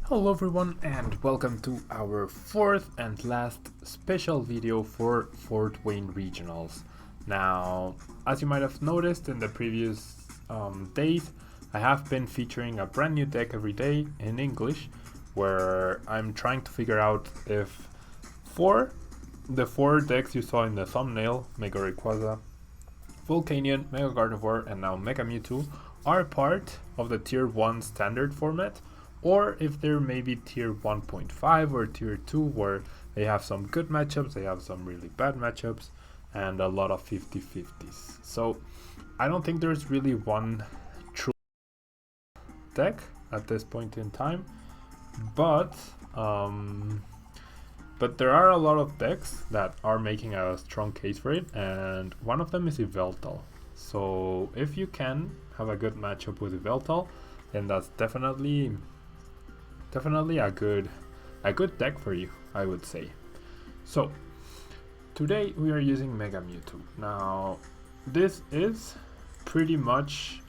Hello everyone and welcome to our fourth and last special video for Fort Wayne Regionals. Now, as you might have noticed in the previous days, I have been featuring a brand new deck every day in English, where I'm trying to figure out if the four decks you saw in the thumbnail, Mega Rayquaza, Volcanion, Mega Gardevoir, and now Mega Mewtwo, are part of the Tier 1 standard format, or if they're maybe Tier 1.5 or Tier 2, where they have some good matchups, they have some really bad matchups, and a lot of 50-50s. So I don't think there's really one true deck at this point in time, but there are a lot of decks that are making a strong case for it, and one of them is Yveltal. So if you can have a good matchup with Yveltal, then that's definitely a good deck for you, I would say. So today we are using Mega Mewtwo. Now this is pretty much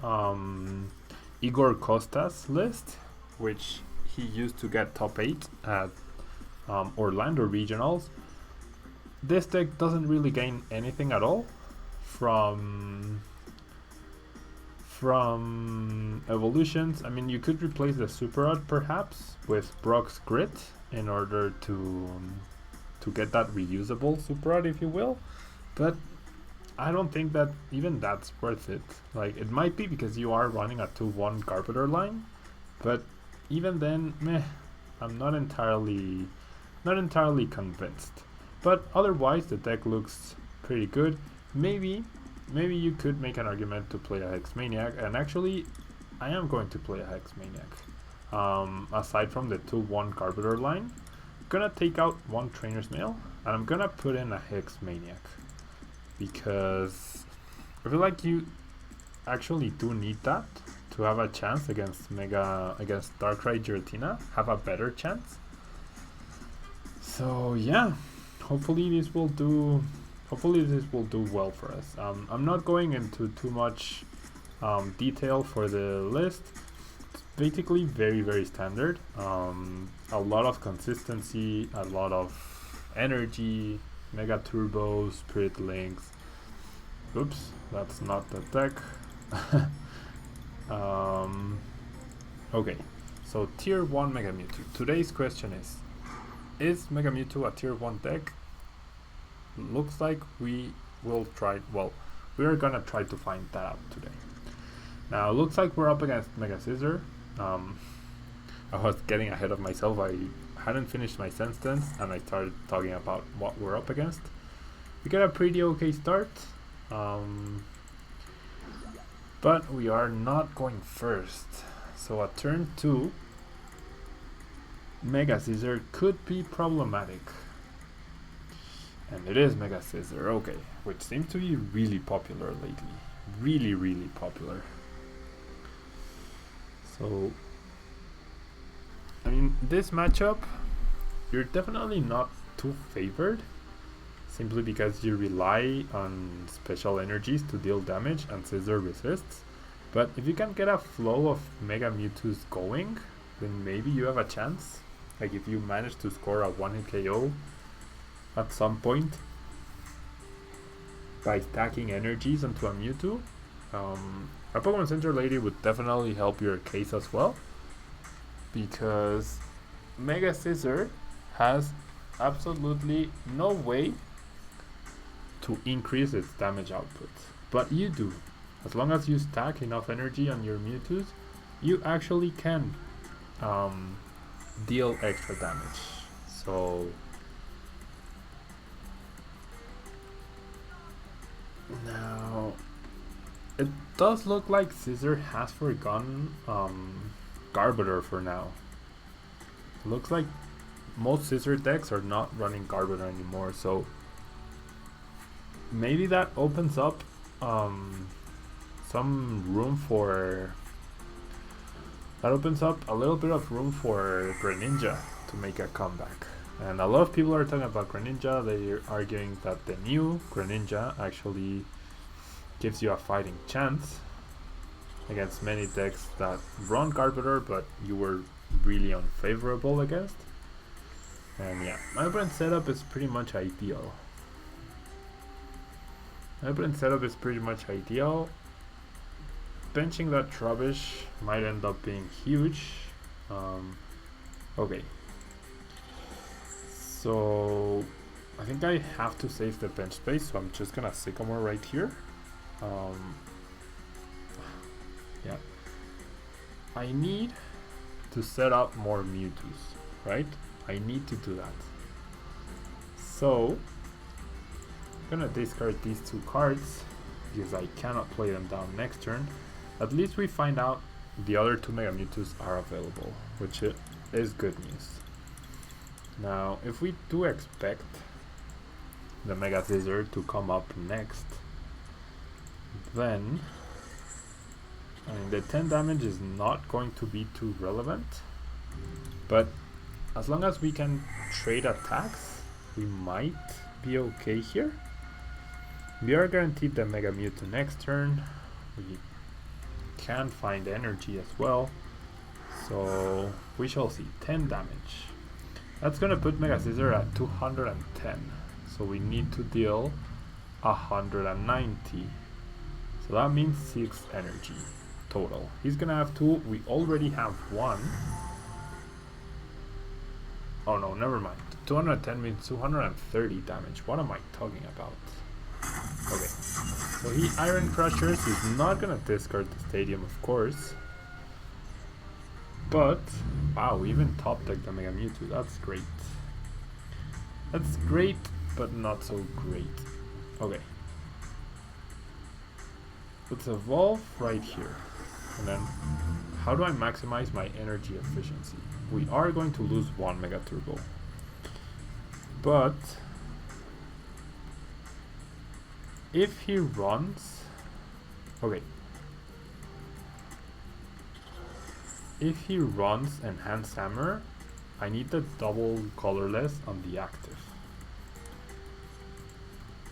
Igor Costa's list, which he used to get top 8 at Orlando Regionals. This deck doesn't really gain anything at all from evolutions. I mean, you could replace the Super Rod perhaps with Brock's Grit in order to get that reusable Super Rod, if you will, but I don't think that even that's worth it. Like, it might be because you are running a 2-1 Garbodor line, but even then, meh, I'm not entirely convinced. But otherwise the deck looks pretty good. Maybe you could make an argument to play a Hex Maniac, and actually I am going to play a Hex Maniac. Aside from the 2-1 Garbodor line, I'm gonna take out one Trainer's Mail and I'm gonna put in a Hex Maniac, because I feel like you actually do need that to have a chance against Darkrai Giratina, have a better chance. So yeah, hopefully this will do well for us. I'm not going into too much detail for the list. It's basically very standard. A lot of consistency, a lot of energy, Mega Turbo, Spirit Links. Oops, that's not the deck. Okay, so Tier 1 Mega Mewtwo. Today's question is Mega Mewtwo a Tier 1 deck? Looks like we are gonna try to find that out today. Now, looks like we're up against Mega Scissor. I was getting ahead of myself. I hadn't finished my sentence and I started talking about what we're up against. We got a pretty okay start, but we are not going first. So at turn 2, Mega Scissor could be problematic. And it is Mega Scissor, okay, which seems to be really popular lately. Really popular. So, I mean, this matchup, you're definitely not too favored, simply because you rely on special energies to deal damage and Scissor resists. But if you can get a flow of Mega Mewtwo's going, then maybe you have a chance. Like, if you manage to score a 1-hit KO at some point by stacking energies onto a Mewtwo, a Pokemon Center Lady would definitely help your case as well, because Mega Scissor has absolutely no way to increase its damage output, but you do. As long as you stack enough energy on your Mewtwo's, you actually can deal extra damage. So now it does look like Scissor has forgotten Garbodor for now. Looks like most Scissor decks are not running Garbodor anymore, so maybe that opens up some room for a little bit of room for Greninja to make a comeback. And a lot of people are talking about Greninja. They're arguing that the new Greninja actually gives you a fighting chance against many decks that run Garbodor, but you were really unfavorable against. And yeah, my opponent's setup is pretty much ideal. Benching that Trubbish might end up being huge. Okay. So I think I have to save the bench space, so I'm just gonna Sycamore right here. Yeah. I need to set up more Mewtwo's, right? I need to do that. So I'm gonna discard these two cards because I cannot play them down next turn. At least we find out the other two Mega Mewtwo's are available, which is good news. Now, if we do expect the Mega Scissor to come up next, then I mean, the 10 damage is not going to be too relevant, but as long as we can trade attacks, we might be okay here. We are guaranteed the Mega Mewtwo next turn. We can find energy as well, so we shall see. 10 damage. That's gonna put Mega Scissor at 210, so we need to deal 190. So that means 6 energy total. He's gonna have 2. We already have 1. Oh no, never mind. 210 means 230 damage. What am I talking about? Okay, so he Iron Crushers. He's not gonna discard the stadium, of course. But, wow, we even top decked the Mega Mewtwo. That's great. That's great, but not so great. Okay. Let's evolve right here. And then, how do I maximize my energy efficiency? We are going to lose 1 Mega Turbo. But if he runs, okay. If he runs Enhanced Hammer, I need the double colorless on the active.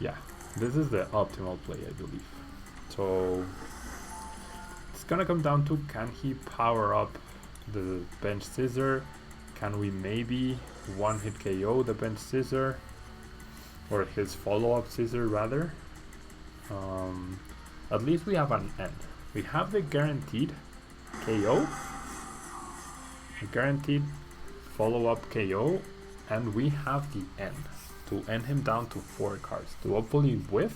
Yeah, this is the optimal play, I believe. So it's gonna come down to, can he power up the Bench Scissor? Can we maybe one-hit KO the Bench Scissor? Or his follow-up Scissor, rather. At least we have an N. We have the guaranteed KO, a guaranteed follow-up KO, and we have the N to end him down to 4 cards, to hopefully whiff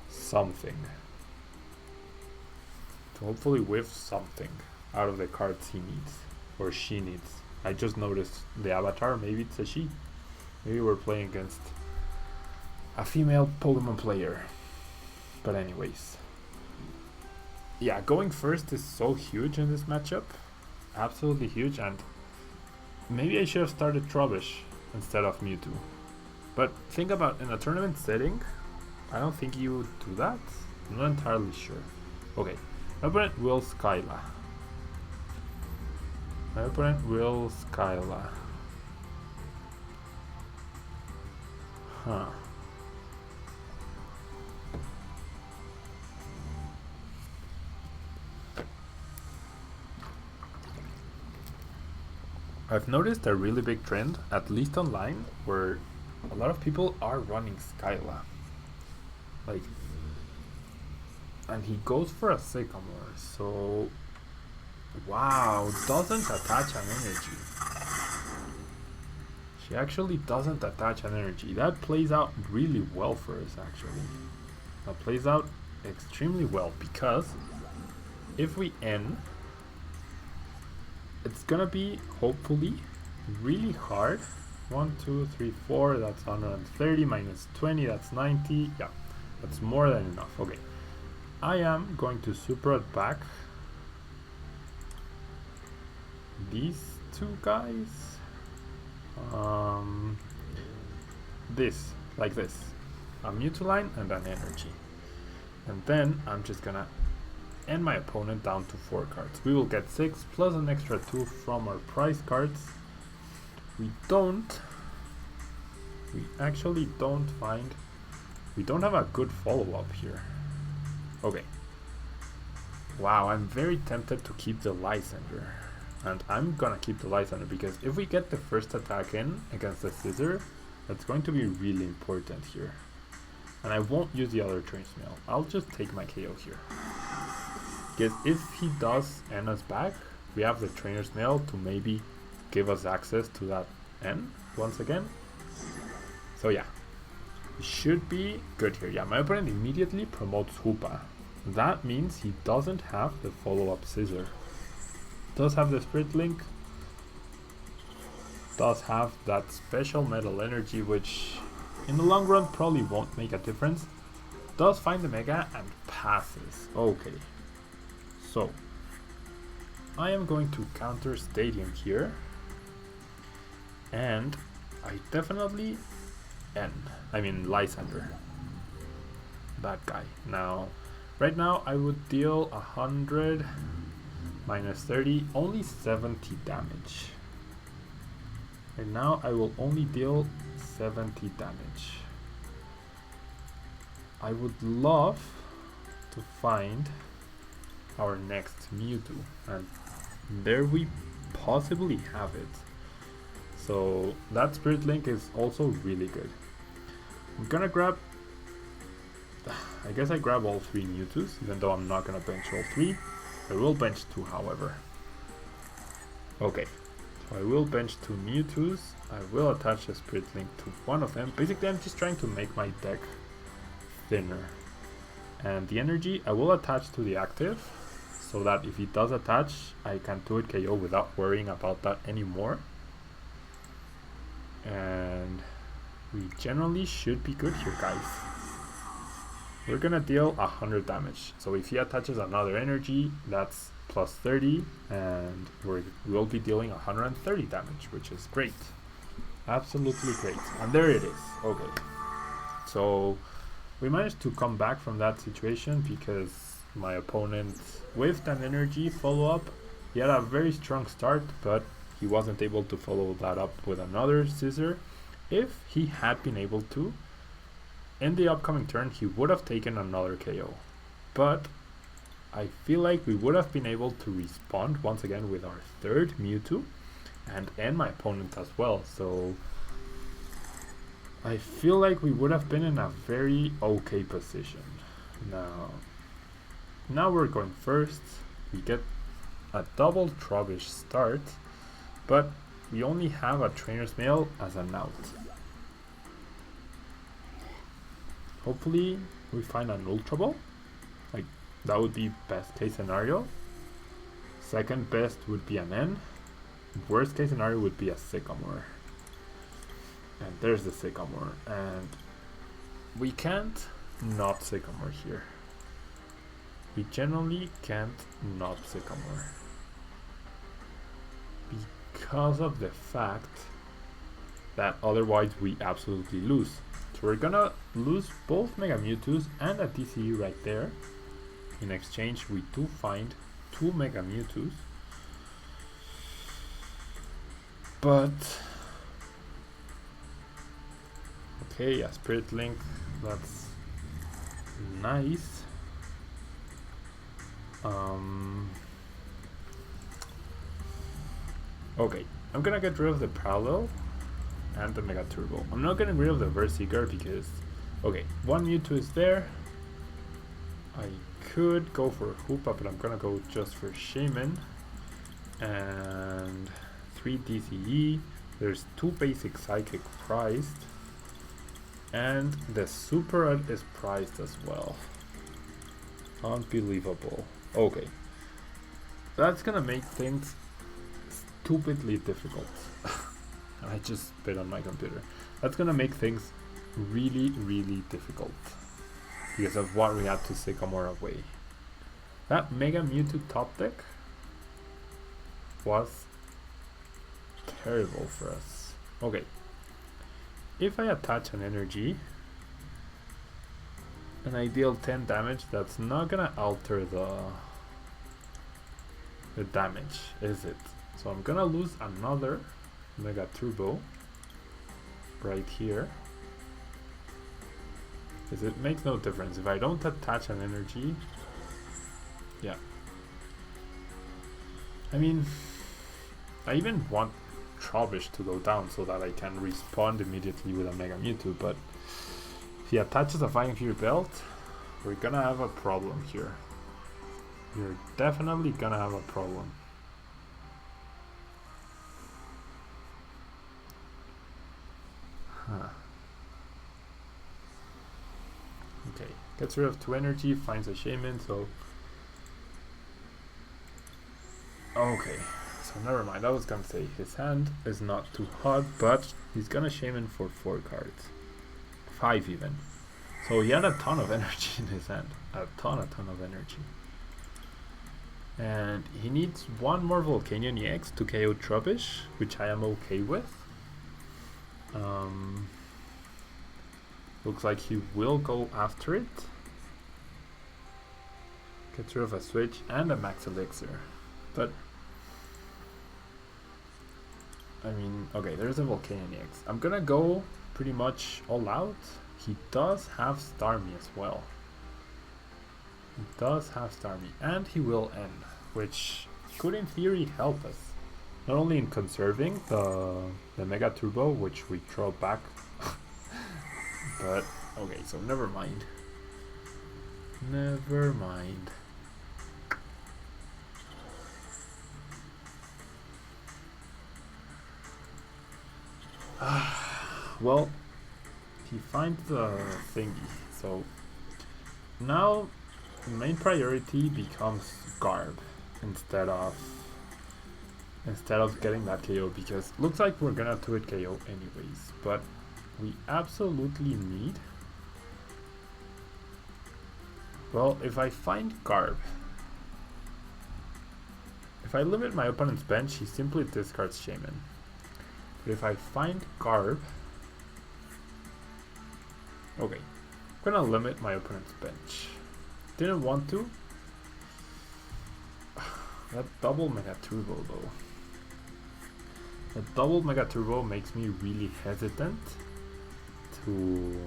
something. Out of the cards he needs, or she needs. I just noticed the avatar, maybe it's a she. Maybe we're playing against a female Pokemon player. But anyways, yeah, going first is so huge in this matchup, absolutely huge, and maybe I should have started Trubbish instead of Mewtwo. But think about, in a tournament setting, I don't think you would do that. I'm not entirely sure. Okay, my opponent will Skyla. Huh. I've noticed a really big trend, at least online, where a lot of people are running Skyla. Like, and he goes for a Sycamore, so wow, doesn't attach an energy. She actually doesn't attach an energy. That plays out really well for us, actually. That plays out extremely well, because if we N, it's gonna be, hopefully, really hard. 1, 2, 3, 4, that's 130, minus 20, that's 90. Yeah, that's more than enough. Okay, I am going to Super Art back these two guys. This, like this. A Mewtwo line and an energy. And then I'm just gonna end my opponent down to 4 cards. We will get 6 plus an extra 2 from our prize cards. We actually don't have a good follow-up here. Okay. Wow, I'm very tempted to keep the Lysander. And I'm gonna keep the Lysander because if we get the first attack in against the Scizor, that's going to be really important here. And I won't use the other Trainer Mail. I'll just take my KO here. Because if he does N us back, we have the Trainer's Mail to maybe give us access to that N once again. So yeah, should be good here. Yeah, my opponent immediately promotes Hoopa. That means he doesn't have the follow-up Scizor. Does have the Spirit Link. Does have that special Metal Energy, which in the long run probably won't make a difference. Does find the Mega and passes. Okay. So, I am going to counter Stadium here. And I definitely Lysander. That guy. Now, right now I would deal 100 minus 30, only 70 damage. And now I will only deal 70 damage. I would love to find our next Mewtwo, and there we possibly have it. So that Spirit Link is also really good. I'm gonna grab, I guess I grab all 3 Mewtwo's, even though I'm not gonna bench all 3. I will bench 2 however. Okay, so I will bench 2 Mewtwo's. I will attach a Spirit Link to one of them. Basically I'm just trying to make my deck thinner. And the energy I will attach to the active, so that if he does attach, I can do it KO without worrying about that anymore. And we generally should be good here, guys. We're gonna deal 100 damage. So if he attaches another energy, that's plus 30, and we'll be dealing 130 damage, which is great. Absolutely great. And there it is. Okay. So we managed to come back from that situation because my opponent whiffed an energy follow-up. He had a very strong start, but he wasn't able to follow that up with another Scizor. If he had been able to, in the upcoming turn he would have taken another KO. But I feel like we would have been able to respond once again with our third Mewtwo and end my opponent as well. So I feel like we would have been in a very okay position. Now we're going first. We get a double Trubbish start, but we only have a Trainer's Mail as an out. Hopefully we find an Ultra Ball. Like, that would be best case scenario. Second best would be an N. Worst case scenario would be a Sycamore. And there's the Sycamore. And we can't not Sycamore here. We generally can't not Sycamore. Because of the fact that otherwise we absolutely lose. So we're gonna lose both Mega Mewtwo's and a DCE right there. In exchange we do find 2 Mega Mewtwo's. But okay, a Spirit Link, that's nice. Okay, I'm gonna get rid of the Parallel and the Mega Turbo. I'm not getting rid of the Verseeker because, okay, 1 Mewtwo is there. I could go for Hoopa, but I'm gonna go just for Shaymin. And 3 DCE. There's 2 basic Psychic priced. And the Super Red is priced as well. Unbelievable. Okay. That's gonna make things stupidly difficult. I just spit on my computer. That's gonna make things really, really difficult because of what we had to Sycamore away. That Mega Mewtwo top deck was terrible for us. Okay, if I attach an energy and I deal 10 damage, that's not gonna alter the damage, is it? So I'm gonna lose another Mega Turbo right here, because it makes no difference if I don't attach an energy. Yeah, I mean, I even want Trubbish to go down so that I can respond immediately with a Mega Mewtwo, but if he attaches a Flying Fury Belt, we're gonna have a problem here. We're definitely gonna have a problem. Huh. Okay, gets rid of 2 energy, finds a Shaymin, so... Okay, so never mind, I was gonna say his hand is not too hot, but he's gonna Shaymin for 4 cards. 5 even. So he had a ton of energy in his hand. A ton of energy. And he needs 1 more Volcanion EX to KO Trubbish, which I am okay with. Looks like he will go after it. Gets rid of a Switch and a Max Elixir. But I mean, okay, there's a Volcanion EX. I'm gonna go pretty much all out. He does have Starmie as well. He does have Starmie, and he will end, which could in theory help us. Not only in conserving the Mega Turbo, which we throw back, but okay, so never mind. Never mind. Well, he finds the thingy, so now the main priority becomes Garb instead of getting that KO, because looks like we're gonna 2-hit KO anyways, but we absolutely need... Well, if I find Garb, if I limit my opponent's bench, he simply discards Shaymin. But if I find Garb... Okay, I'm gonna limit my opponent's bench. Didn't want to. That double Mega Turbo though. That double Mega Turbo makes me really hesitant to...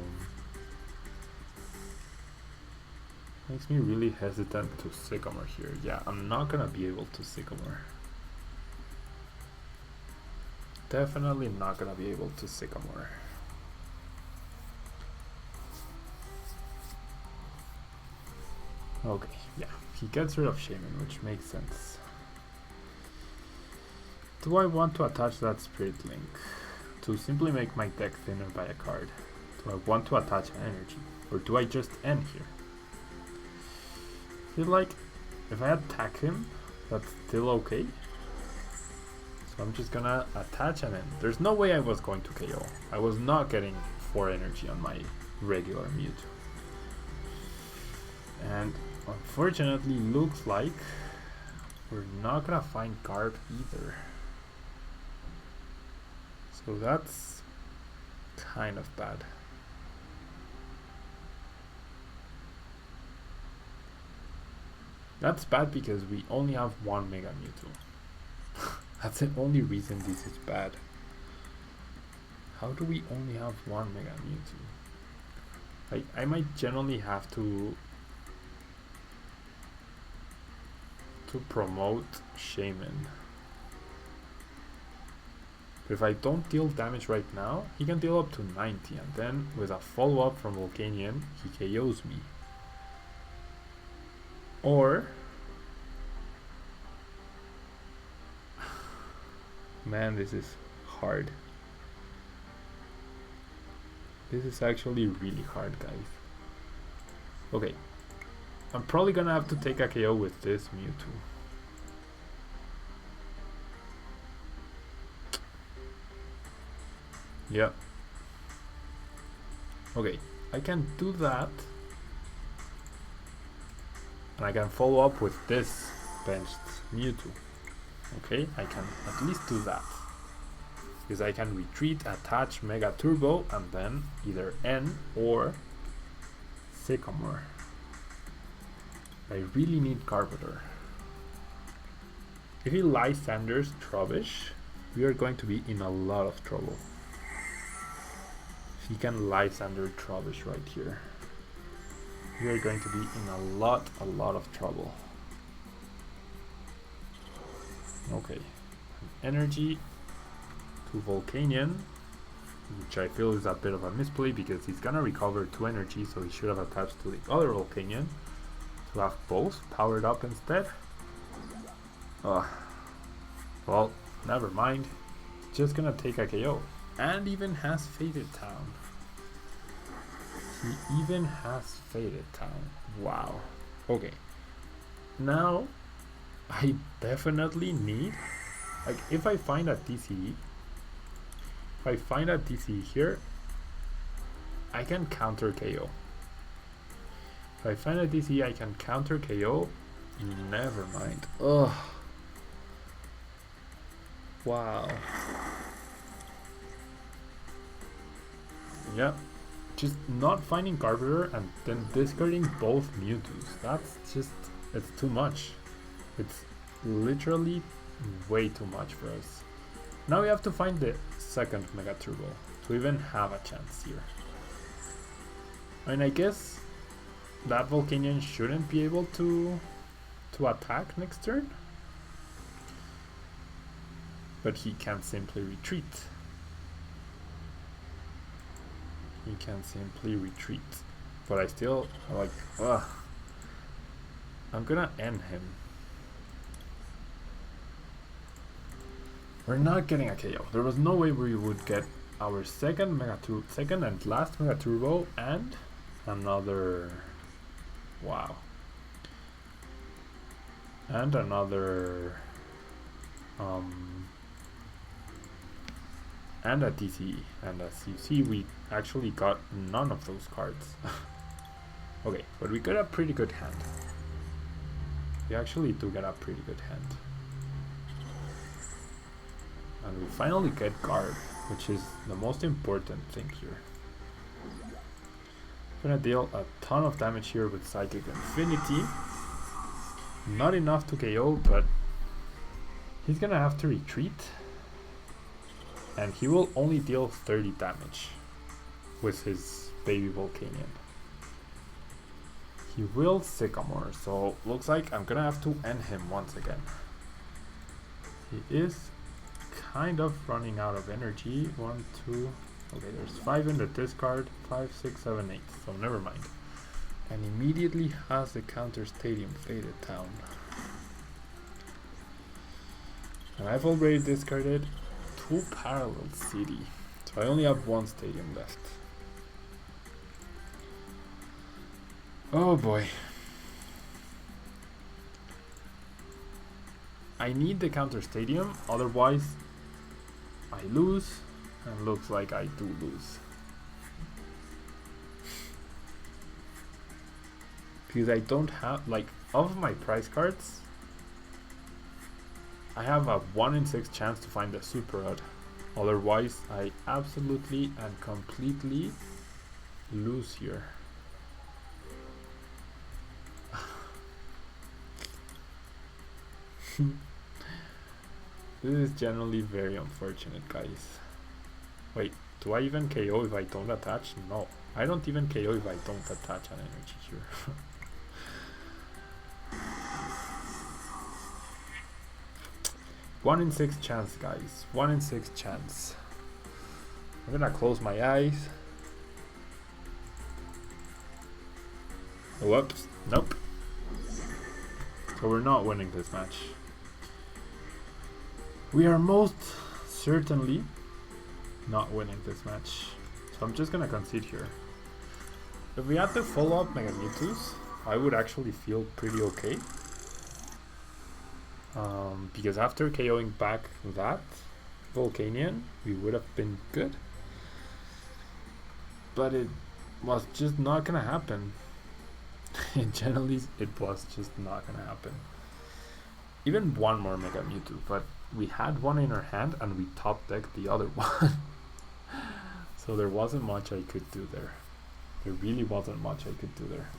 Sycamore here. Yeah, I'm not gonna be able to Sycamore. Definitely not gonna be able to Sycamore. Okay, yeah, he gets rid of Shaymin, which makes sense. Do I want to attach that Spirit Link to simply make my deck thinner by a card? Do I want to attach an energy, or do I just end here? I feel like if I attack him, that's still okay. So I'm just gonna attach and end. There's no way I was going to KO. I was not getting 4 energy on my regular Mewtwo. And unfortunately, looks like we're not gonna find Garb either. So that's kind of bad. That's bad because we only have 1 Mega Mewtwo. That's the only reason this is bad. How do we only have 1 Mega Mewtwo? I might generally have to promote Shaymin. But if I don't deal damage right now, he can deal up to 90, and then with a follow-up from Volcanion, he KOs me. Or... Man, this is hard. This is actually really hard, guys. Okay. I'm probably gonna have to take a KO with this Mewtwo. Yeah. Okay, I can do that. And I can follow up with this benched Mewtwo. Okay, I can at least do that. Because I can retreat, attach Mega Turbo, and then either end or Sycamore. I really need Garbodor. If he Lysanders Trubbish, we are going to be in a lot of trouble. If he can Lysander Trubbish right here, we are going to be in a lot of trouble. Okay, energy to Volcanion, which I feel is a bit of a misplay because he's gonna recover 2 energy, so he should have attached to the other Volcanion to have both powered up instead. Well, never mind. Just gonna take a KO. And even has Faded Town. He even has Faded Town. Wow. Okay. Now, I definitely need, like, if I find a TCE, here, I can counter KO. If I find a TCE, I can counter KO. Never mind. Ugh. Wow. Yep. Just not finding Garbodor and then discarding both Mewtwo's. That's just, it's too much. It's literally way too much for us. Now we have to find the second Mega Turbo to even have a chance here. I mean, I guess that Volcanion shouldn't be able to attack next turn, but he can simply retreat. He can simply retreat, but I still like, ugh. I'm gonna end him. We're not getting a KO. There was no way we would get our second and last Mega Turbo and another, wow, and another and a TCE, and as you see, we actually got none of those cards. Okay, but we got a pretty good hand. We actually do get a pretty good hand. And we finally get guard, which is the most important thing here. Gonna deal a ton of damage here with Psychic Infinity. Not enough to KO, but he's gonna have to retreat. And he will only deal 30 damage with his baby Volcanion. He will Sycamore, so looks like I'm gonna have to end him once again. He is kind of running out of energy. 1, 2, okay, there's 5 in the discard, 5, 6, 7, 8, so never mind. And immediately has the counter Stadium Faded Town. And I've already discarded 2 Parallel City, so I only have 1 stadium left. Oh boy. I need the counter stadium, otherwise I lose, and looks like I do lose. Because I don't have, like, of my prize cards, I have a 1 in 6 chance to find the Super Rod. Otherwise, I absolutely and completely lose here. This is generally very unfortunate, guys. Wait, do I even KO if I don't attach? No, I don't even KO if I don't attach an energy here. 1 in 6 chance, guys. 1 in 6 chance. I'm gonna close my eyes. Whoops. Nope. So we're not winning this match. We are most certainly not winning this match. So I'm just gonna concede here. If we had to follow up Mega Mewtwo's, I would actually feel pretty okay. Because after KOing back that Volcanion, we would have been good. But it was just not gonna happen. Generally, it was just not gonna happen. Even 1 more Mega Mewtwo, but we had 1 in our hand and we top decked the other one. So there wasn't much I could do there. There really wasn't much I could do there.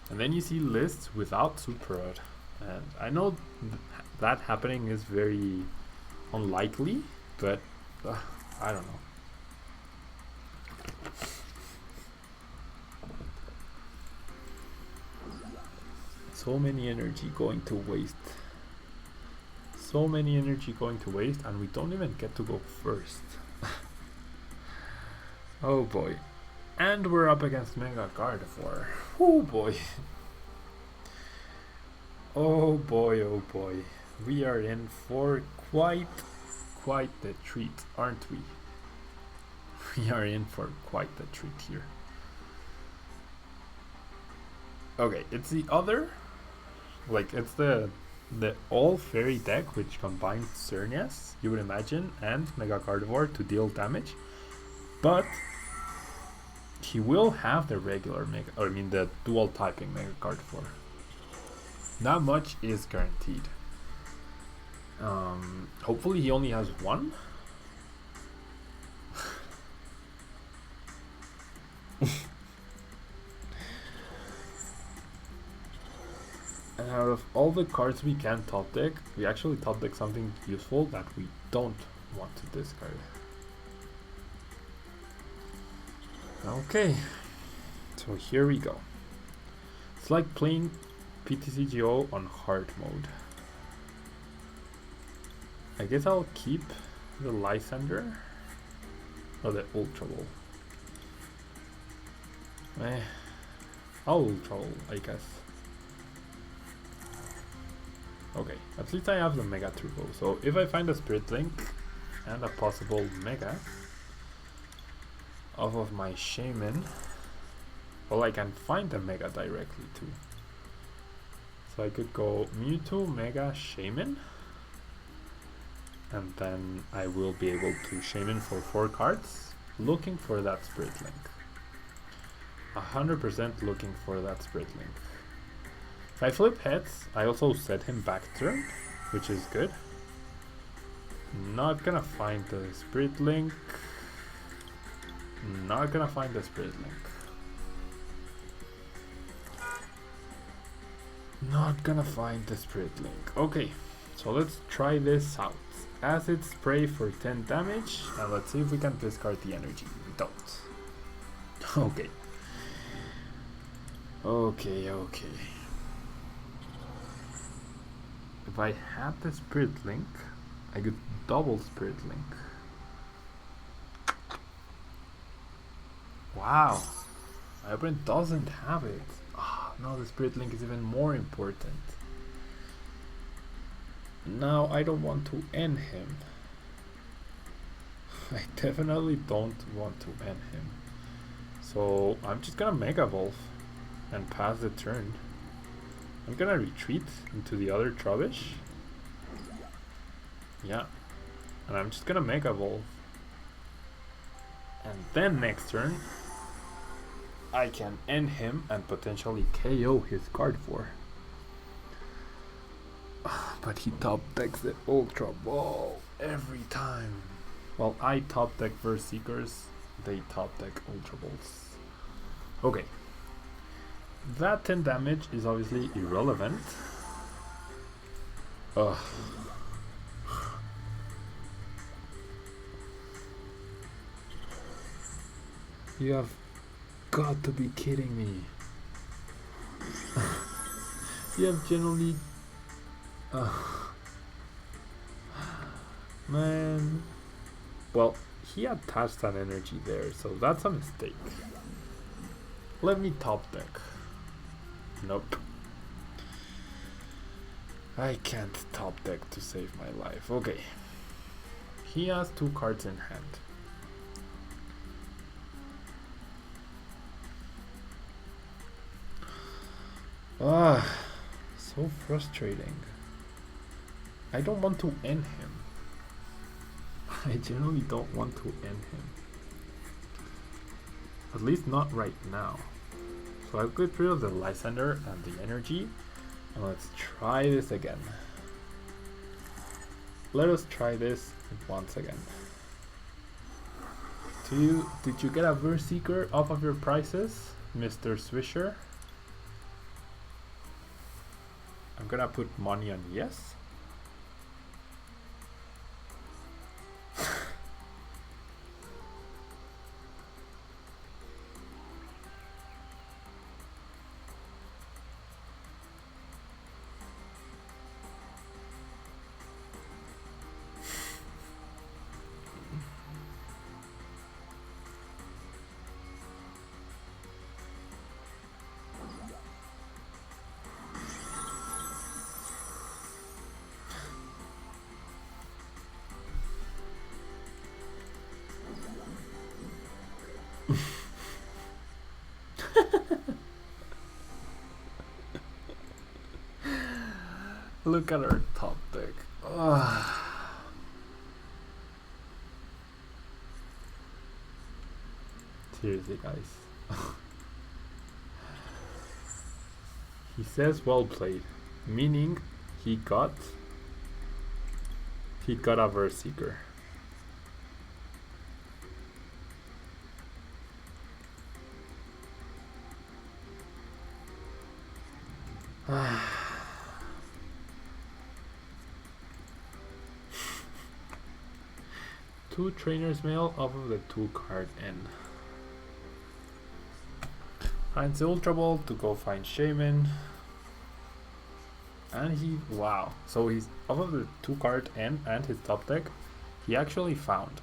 And then you see lists without Super Rod. And I know that happening is very unlikely, but I don't know. So many energy going to waste. so many energy going to waste, and we don't even get to go first. Oh boy. And we're up against Mega Garbodor. Oh boy. Oh boy, oh boy. We are in for quite the treat, aren't we? We are in for quite the treat here. Okay, it's the other, like it's the all fairy deck which combines Xerneas, you would imagine, and Mega Garbodor to deal damage, but he will have the regular the dual typing Mega Garbodor. Not much is guaranteed. Hopefully he only has one. And out of all the cards we can top deck, we actually top deck something useful that we don't want to discard. Okay, so here we go. It's like playing PTCGO on hard mode. I guess I'll keep the Lysander or the Ultra Ball. I'll Ultra Ball, I guess. Okay, at least I have the Mega Turbo, so if I find a Spirit Link and a possible Mega off of my Shaymin, well, I can find the Mega directly too. So I could go Mewtwo, Mega, Shaymin, and then I will be able to Shaymin for 4 cards, looking for that Spirit Link. 100% looking for that Spirit Link. If I flip heads, I also set him back turn, which is good. Not gonna find the Spirit Link. Not gonna find the Spirit Link. Not gonna find the Spirit Link. Okay, so let's try this out. Acid Spray for 10 damage, and let's see if we can discard the energy. We don't. Okay. Okay. If I had the Spirit Link, I could double Spirit Link. Wow, my opponent doesn't have it. No, the Spirit Link is even more important. Now I don't want to end him. I definitely don't want to end him. So I'm just gonna Mega Evolve and pass the turn. I'm gonna retreat into the other Trubbish. Yeah. And I'm just gonna Mega Evolve. And then next turn, I can end him and potentially KO his Garbodor. But he top decks the Ultra Ball every time. While I top deck Verse Seekers, they top deck Ultra Balls. Okay. That 10 damage is obviously irrelevant. Ugh. You have got to be kidding me. You have generally... man. Well, he attached that energy there, so that's a mistake. Let me top deck. Nope. I can't top deck to save my life. Okay. He has 2 cards in hand. So frustrating. I don't want to end him. I generally don't want to end him. At least not right now. So I'll get rid of the Lysander and the energy. And let's try this again. Let us try this once again. Did you get a Verse Seeker off of your prices, Mr. Swisher? I'm gonna put money on yes. look at our top deck. Ugh. Seriously, guys. He says well played, meaning he got a Verse Seeker. Two trainers mail off of the 2-card end. Finds the Ultra Ball to go find Shaymin. And he, wow. So he's off of the 2-card end and his top deck. He actually found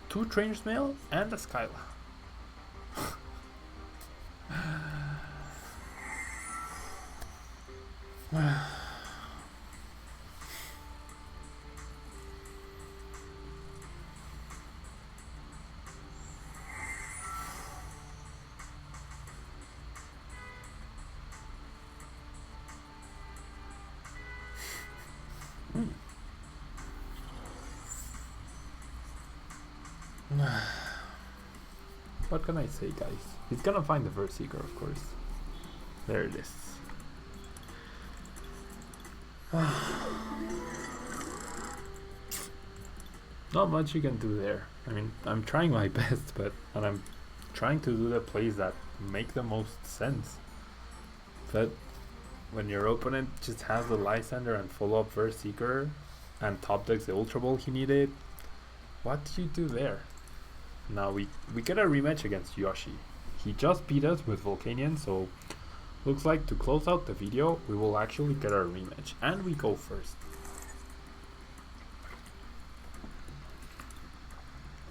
2 trainers mail and a Skyla. What can I say, guys? He's gonna find the Verse Seeker, of course. There it is. Not much you can do there. I mean, I'm trying my best, and I'm trying to do the plays that make the most sense. But when your opponent just has the Lysander and follow-up Verse Seeker and top decks the Ultra Ball he needed, what do you do there? Now we get a rematch against Yoshi. He just beat us with Volcanion, so looks like to close out the video we will actually get our rematch, and we go first.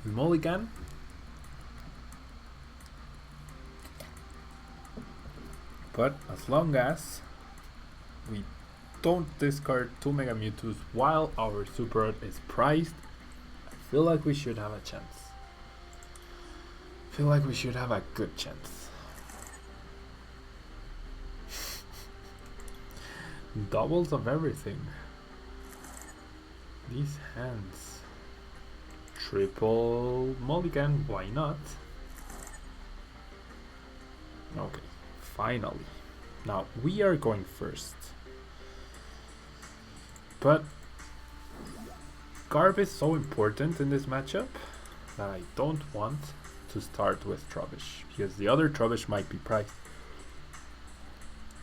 We mulligan. But as long as we don't discard 2 Mega Mewtwo's while our Super Art is priced, I feel like we should have a chance. Feel like we should have a good chance. Doubles of everything. These hands. Triple mulligan, why not? Okay, finally. Now we are going first. But Garb is so important in this matchup that I don't want to start with Trubbish, because the other Trubbish might be priced.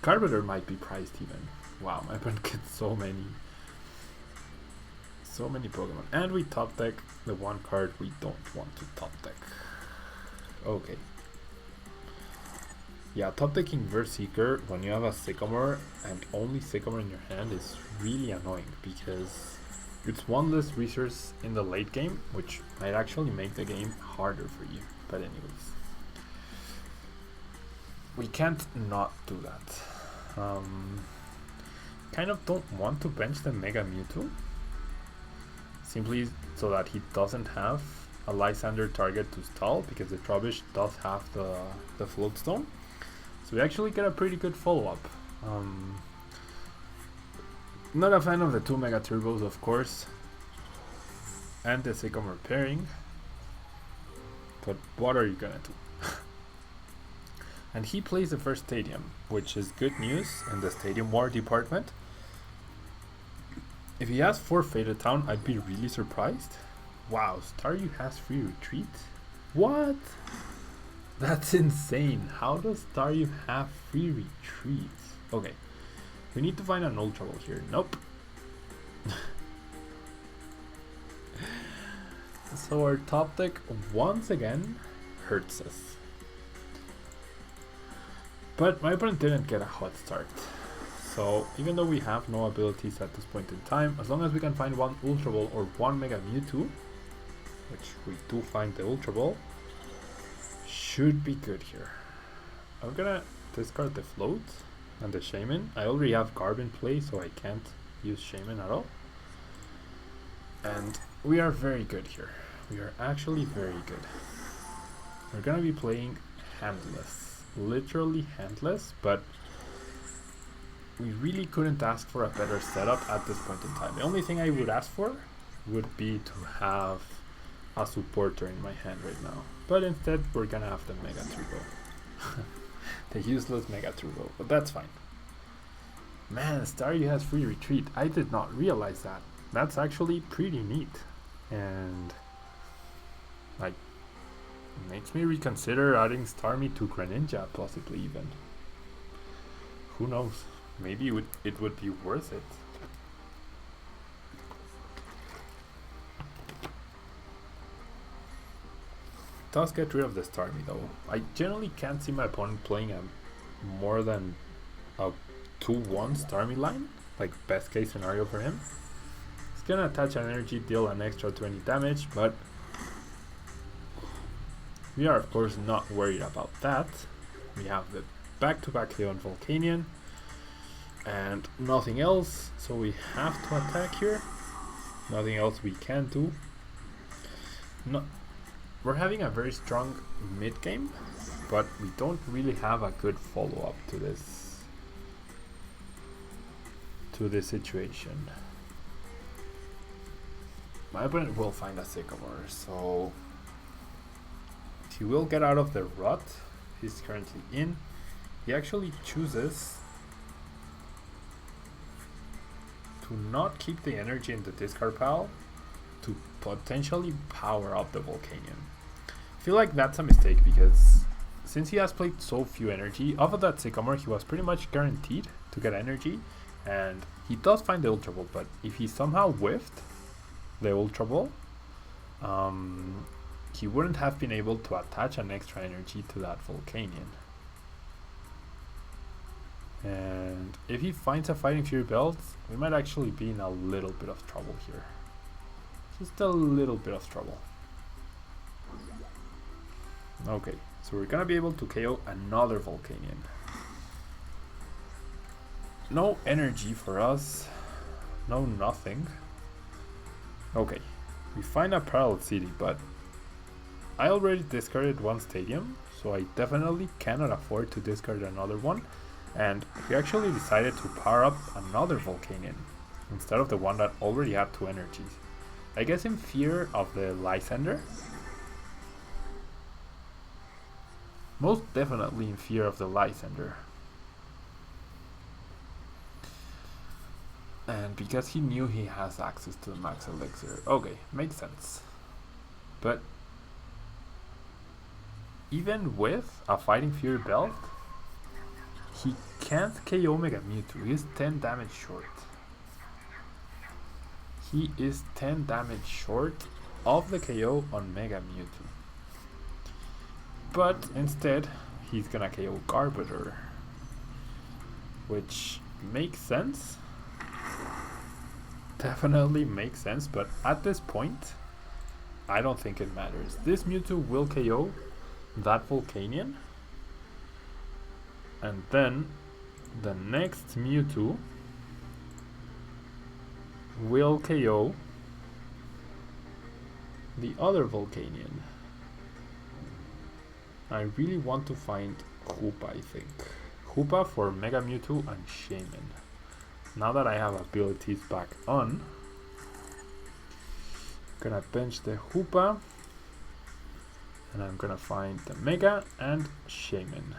Garbodor might be priced even. Wow, my opponent gets so many Pokemon. And we top deck the one card we don't want to top deck. Okay. Yeah, top decking Verse Seeker when you have a Sycamore and only Sycamore in your hand is really annoying, because it's one less resource in the late game, which might actually make the game harder for you. But anyways, we can't not do that. Kind of don't want to bench the Mega Mewtwo, simply so that he doesn't have a Lysander target to stall, because the Trubbish does have the Float Stone. So we actually get a pretty good follow-up. Not a fan of the 2 Mega Turbos, of course, and the Sycamore pairing, but what are you gonna do? And he plays the first Stadium, which is good news in the Stadium War department. If he has 4 Faded Town, I'd be really surprised. Wow, Staryu has free retreat? What? That's insane. How does Staryu have free retreat? Okay, we need to find an Ultra Ball here. Nope. So our top deck once again hurts us. But my opponent didn't get a hot start. So even though we have no abilities at this point in time, as long as we can find one Ultra Ball or one Mega Mewtwo, which we do find the Ultra Ball, should be good here. I'm gonna discard the Float and the Shaymin. I already have Garb in play, so I can't use Shaymin at all. And we are very good here. We are actually very good. We're gonna be playing handless. Literally handless, but we really couldn't ask for a better setup at this point in time. The only thing I would ask for would be to have a supporter in my hand right now. But instead, we're gonna have the Mega Turbo. The useless Mega Turbo, but that's fine. Man, Staryu has free retreat. I did not realize that. That's actually pretty neat. And like, makes me reconsider adding Starmie to Greninja, possibly even. Who knows? Maybe it would be worth it. Does get rid of the Starmie though. I generally can't see my opponent playing a more than a 2-1 Starmie line, like best case scenario for him. He's gonna attach an energy, deal an extra 20 damage, but we are of course not worried about that. We have the back-to-back KO on Volcanion and nothing else, so we have to attack here. Nothing else we can do. No, we're having a very strong mid game, but we don't really have a good follow-up to this situation. My opponent will find a Sycamore, so he will get out of the rut he's currently in. He actually chooses to not keep the energy in the discard pile to potentially power up the Volcanion. I feel like that's a mistake because since he has played so few energy, off of that Sycamore he was pretty much guaranteed to get energy, and he does find the Ultra Ball, but if he somehow whiffed the Ultra Ball, he wouldn't have been able to attach an extra energy to that Volcanion. And if he finds a Fighting Fury Belt, we might actually be in a little bit of trouble here. Just a little bit of trouble. Okay, so we're gonna be able to KO another Volcanion. No energy for us. No nothing. Okay, we find a Parallel City, but I already discarded one Stadium, so I definitely cannot afford to discard another one. And we actually decided to power up another Volcanion instead of the one that already had 2 energies. I guess in fear of the Lysandre. Most definitely in fear of the Lysandre. And because he knew he has access to the max elixir. Okay, makes sense. But even with a Fighting Fury Belt, he can't KO Mega Mewtwo. He is 10 damage short. He is 10 damage short of the KO on Mega Mewtwo. But instead, he's gonna KO Garbodor, which makes sense. Definitely makes sense, but at this point, I don't think it matters. This Mewtwo will KO that Volcanion, and then the next Mewtwo will KO the other Volcanion. I really want to find Hoopa, I think. Hoopa for Mega Mewtwo and Shaymin. Now that I have abilities back on, I'm gonna bench the Hoopa, and I'm gonna find the Mega and Shaymin.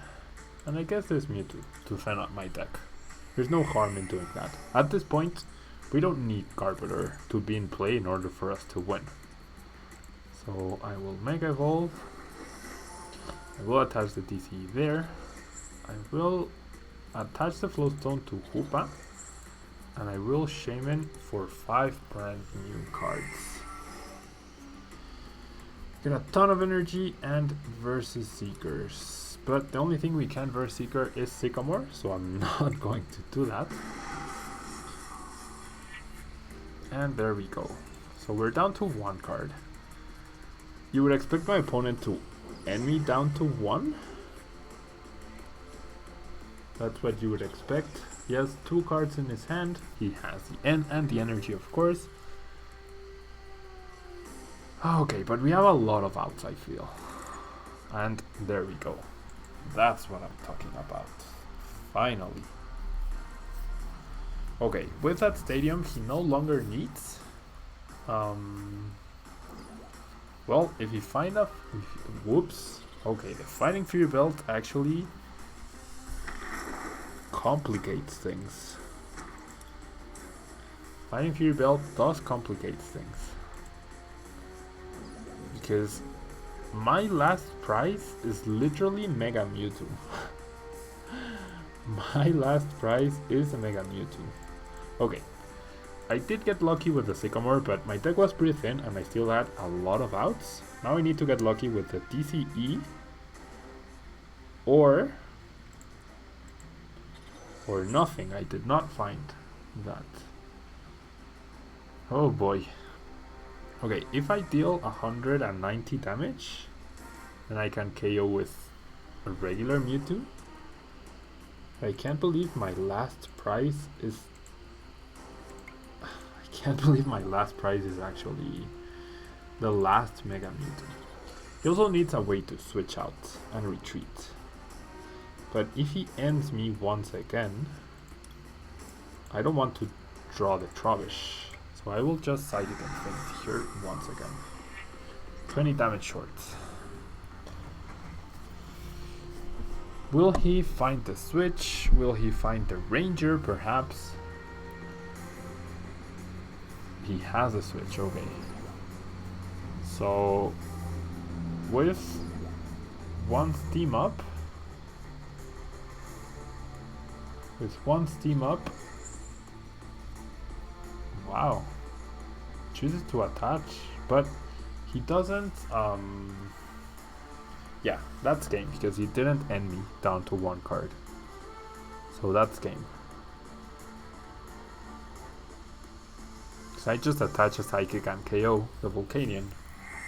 And I guess there's Mewtwo to fan up my deck. There's no harm in doing that. At this point, we don't need Garbodor to be in play in order for us to win. So I will Mega Evolve. I will attach the DCE there. I will attach the Flowstone to Hoopa. And I will Shaymin for 5 brand new cards. Get a ton of energy and versus Seekers. But the only thing we can versus Seeker is Sycamore, so I'm not going to do that. And there we go. So we're down to 1 card. You would expect my opponent to end me down to 1. That's what you would expect. He has 2 cards in his hand. He has the end and the energy, of course. Okay, but we have a lot of outs, I feel. And there we go. That's what I'm talking about. Finally. Okay, with that stadium, he no longer needs. Well, if he find a... whoops. Okay, the Fighting Fury belt actually complicates things. Fighting Fury belt does complicate things. Because my last prize is literally Mega Mewtwo. My last prize is a Mega Mewtwo. Okay. I did get lucky with the Sycamore, but my deck was pretty thin and I still had a lot of outs. Now I need to get lucky with the DCE or nothing. I did not find that. Oh boy. Okay, if I deal 190 damage, then I can KO with a regular Mewtwo. I can't believe my last prize is... I can't believe my last prize is actually the last Mega Mewtwo. He also needs a way to switch out and retreat. But if he ends me once again, I don't want to draw the Trubbish. So I will just side it and faint here once again. 20 damage short. Will he find the switch? Will he find the Ranger perhaps? He has a switch, okay. So with one steam up, wow, chooses to attach, but he doesn't. Yeah, that's game because he didn't end me down to one card, so that's game. I just attach a Psychic and KO the Volcanion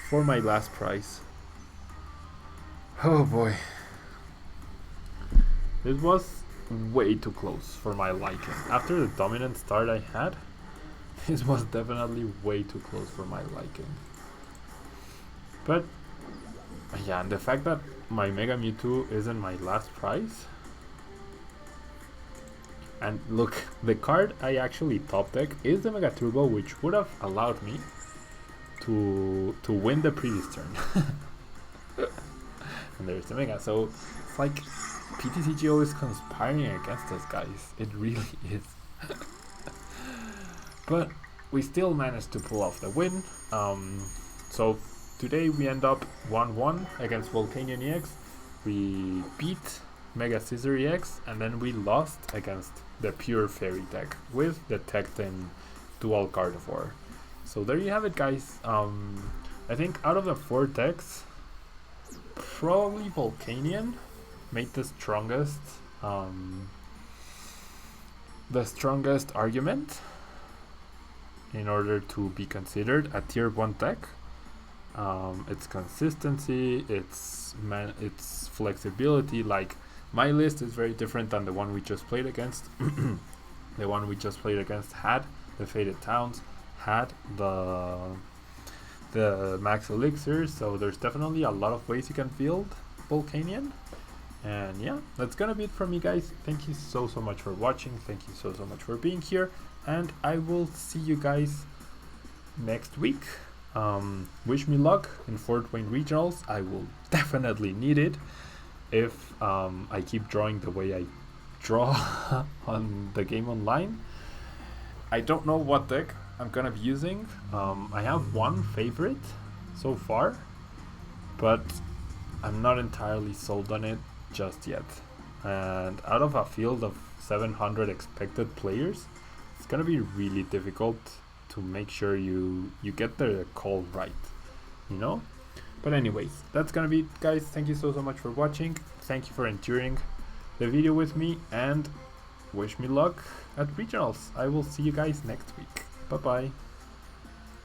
for my last prize. Oh boy. It was way too close for my liking. After the dominant start I had, this was definitely way too close for my liking. But yeah, and the fact that my Mega Mewtwo isn't my last prize. And look, the card I actually top deck is the Mega Turbo, which would have allowed me to win the previous turn. And there's the Mega. So it's like PTCGO is conspiring against us, guys. It really is. But we still managed to pull off the win. So today we end up 1-1 against Volcanion EX. We beat Mega Scissor EX, and then we lost against the pure fairy deck with the Tecton dual Garbodor. So there you have it, guys. I think out of the 4 decks, probably Volcanion made the strongest argument in order to be considered a tier 1 deck. Its consistency, its flexibility, like my list is very different than the one we just played against. The one we just played against had the Faded Towns, had the Max Elixirs, so there's definitely a lot of ways you can build Volcanion. And yeah, that's gonna be it from me, guys. Thank you so much for watching. Thank you so much for being here, and I will see you guys next week. Wish me luck in Fort Wayne Regionals. I will definitely need it if I keep drawing the way I draw on the game online. I don't know what deck I'm gonna be using. I have one favorite so far, but I'm not entirely sold on it just yet. And out of a field of 700 expected players, it's gonna be really difficult to make sure you get the call right, you know? But anyways, that's gonna be it, guys. Thank you so much for watching. Thank you for enduring the video with me, and wish me luck at regionals. I will see you guys next week. Bye bye.